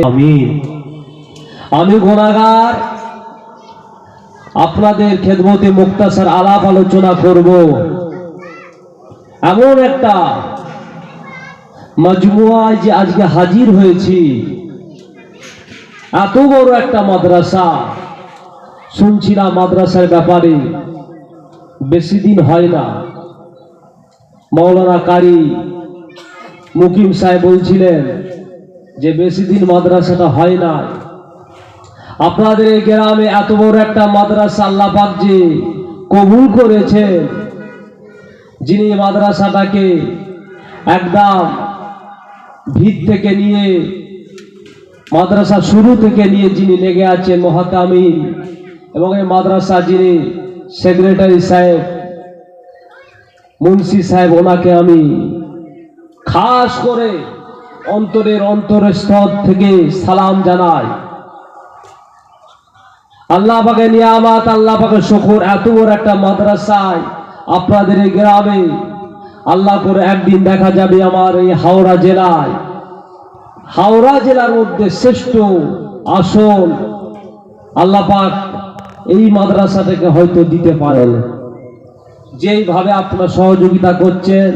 আমিন। আমি গুনাহগার, আপনাদের খেদমতে মুক্তাসার আলাপ আলোচনা করব। এমন একটা মজমুয়ায় যে আজকে হাজির হয়েছি, এত বড় একটা মাদ্রাসা। শুনছিলাম মাদ্রাসার ব্যাপারে বেশি দিন হয় না, মাওলানা কারি মুকিম সাহেব বলছিলেন যে বেশি দিন মাদ্রাসাটা হয় না। আপনাদের এই গ্রামে এত বড় একটা মাদ্রাসা আল্লাহ পাক যে কবুল করেছেন, যিনি মাদ্রাসাটাকে একদম ভিত থেকে নিয়ে মাদ্রাসা শুরু থেকে নিয়ে যিনি লেগে আছেন মহাতামিম, এবং এই মাদ্রাসা যিনি সেক্রেটারি সাহেব মুন্সি সাহেব, ওনাকে আমি খাস করে অন্তরের অন্তরস্থল থেকে সালাম জানাই। আল্লাহ পাকের নিয়ামত, আল্লাহ পাকের শুকর, এত বড় একটা মাদ্রাসায় আপনাদের এই গ্রামে আল্লাহ করে একদিন দেখা যাবে আমার এই হাওড়া জেলার মধ্যে শ্রেষ্ঠ আসন আল্লাহ পাক এই মাদ্রাসাটাকে হয়তো দিতে পারেন। যেইভাবে আপনারা সহযোগিতা করছেন,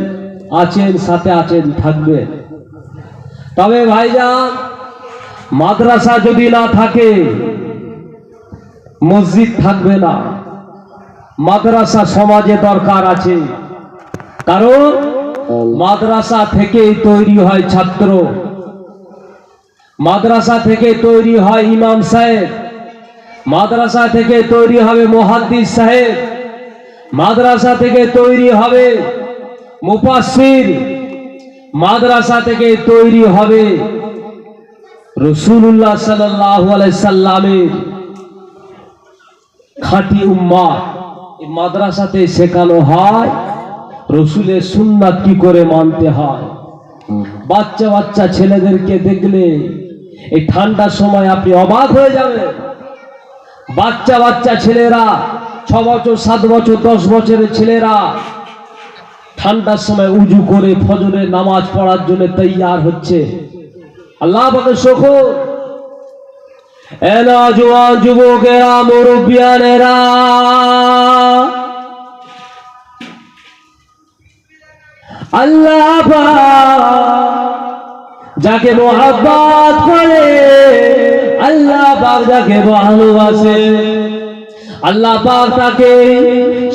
আছেন, সাথে আছেন, থাকবেন। তবে ভাইজান, মাদ্রাসা যদি না থাকে মসজিদ থাকবে না। মাদ্রাসা সমাজে দরকার আছে, কারণ মাদ্রাসা থেকেই তৈরি হয় ছাত্র, মাদ্রাসা থেকে তৈরি হয় ইমাম সাহেব, মাদ্রাসা থেকে তৈরি হবে মুহাদ্দিস সাহেব, মাদ্রাসা থেকে তৈরি হবে মুফাসসির, মাদ্রাসা থেকে তৈরি হবে রাসূলুল্লাহ সাল্লাল্লাহু আলাইহি সাল্লামের খাঁটি উম্মত। এই মাদ্রাসাতে শেখানো হয় রসুলের সুন্নাত কি করে মানতে হয়। বাচ্চা বাচ্চা ছেলেদেরকে দেখলে এই ঠান্ডার সময় আপনি অবাক হয়ে যাবেন। বাচ্চা বাচ্চা ছেলেরা, 6 বছর, 7 বছর, 10 বছরের ছেলেরা ঠান্ডার সময় উজু করে ফজরের নামাজ পড়ার জন্য তৈয়ার হচ্ছে। আল্লাহ পাকের শুকর। এলা জওয়ান যুবকেরা, মুরব্বিয়ানেরা, আল্লাহ পাক যাকে মুহাব্বত করে, আল্লাহ পাক যাকে ভালোবাসে, আল্লাহ পাক তাকে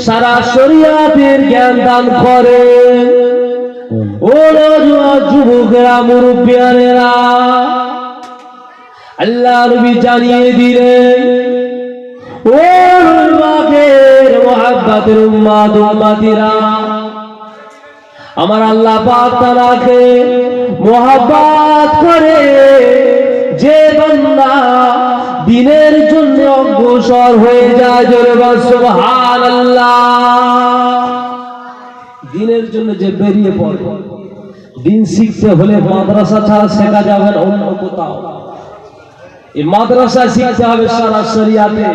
সারা শরীয়তের জ্ঞান দান করে। ও নওজোয়ান যুবকেরা, মুরব্বিয়ানেরা, আল্লাহ নবী জানিয়ে দিলেন, ও পাকের মুহাব্বতের উম্মত উম্মতিরা, আমার আল্লাহ পাক তাআলাকে মুহাব্বত করে যে বান্দা দ্বীনের জন্য অগ্রসর হয়ে যায়, জোরে বল সুবহানাল্লাহ। দ্বীনের জন্য যে বেরিয়ে পড়ে, দ্বীন শিখতে হলে মাদ্রাসা ছাড়া শেখা যাবে না অন্য কোথাও। এই মাদ্রাসা শিখতে হবে সারা শরিয়াতে।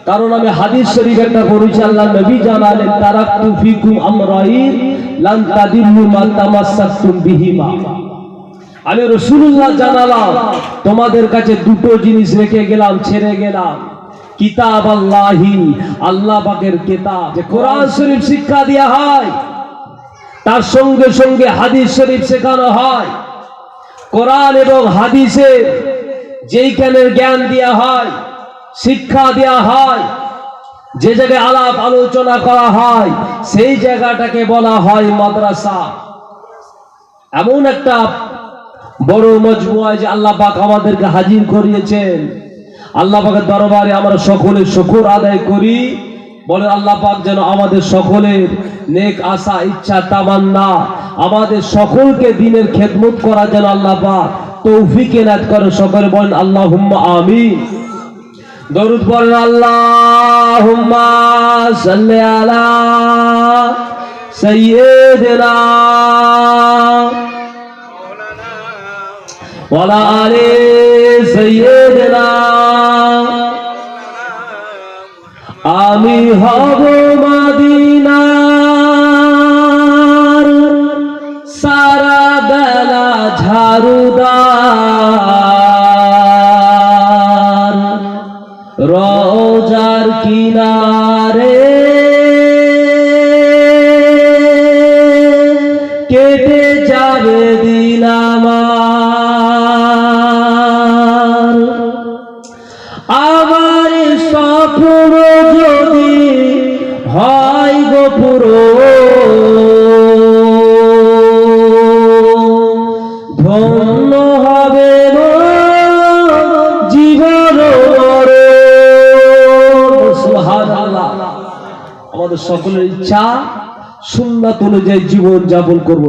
কারণ আমি হাদিস শরীফ একটা পড়েছি, আল্লাহ নবী জানালেন, তারাকতু ফিকুম আমরাইন লান তাদিল্লু মা তামাসসাকতুম বিহিমা। আমি রাসূলুল্লাহ জানালাম, তোমাদের কাছে দুটো জিনিস রেখে গেলাম, ছেড়ে গেলাম। কিতাব আল্লাহি, আল্লাহ পাকের কিতাব, যে কোরআন শরীফ শিক্ষা দেওয়া হয়, তার সঙ্গে সঙ্গে হাদিস শরীফ শেখানো হয়। কোরআন এবং হাদিসের যেই জ্ঞানের জ্ঞান দেওয়া হয়, শিক্ষা দেওয়া হয়, যে জায়গায় আলাপ আলোচনা করা হয়, সেই জায়গাটাকে বলা হয় মাদ্রাসা। এমন একটা বড় মজমুয়ায় যে আল্লাহ পাক আমাদেরকে হাজির করিয়েছেন। আল্লাহ পাকের দরবারে আমরা সকলে শুকর আদায় করি। বলে আল্লাহ পাক যেন আমাদের সকলের নেক আশা, ইচ্ছা, তামান্না, আমাদের সকলকে দ্বীনের খেদমত করা যেন আল্লাহ পাক তৌফিক এনায়েত করে। সকলে বলেন আল্লাহুম্মা আমিন। দরুদ পড়েন, আল্লাহুম্মা সাল্লি আলা সাইয়্যিদিনা ওয়া আলা আলি সাইয়্যিদিনা। আমি হব মদিনার সারা বেলা ঝাড়ুদার, সকলের ইচ্ছা সুন্নাত অনুযায়ী জীবন যাপন করব,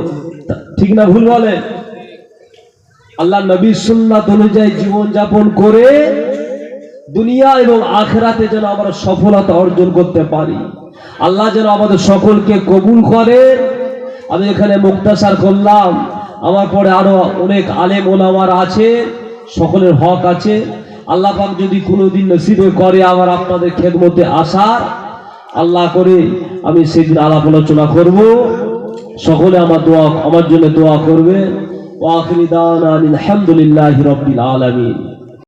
ঠিক না ভুল বলে? আল্লাহ নবীর সুন্নাত অনুযায়ী জীবন যাপন করে দুনিয়া এবং আখিরাতে যেন আমরা সফলতা অর্জন করতে পারি। আল্লাহ যেন আমাদের সকলকে কবুল করে। আমি এখানে মুক্তাসার করলাম, আমার পরে আরো অনেক আলেম ওলামার আছে, সকলের হক আছে। আল্লাহ পাক যদি কোনোদিন নসিবে করে আমার আপনাদের খেদমতে আসার, আল্লাহ করে আমি সেদিন আলাপ আলোচনা করব। সকলে আমার জন্য দোয়া করবে। ওয়া আখিরি দাওয়ানা আলহামদুলিল্লাহি রাব্বিল আলামিন।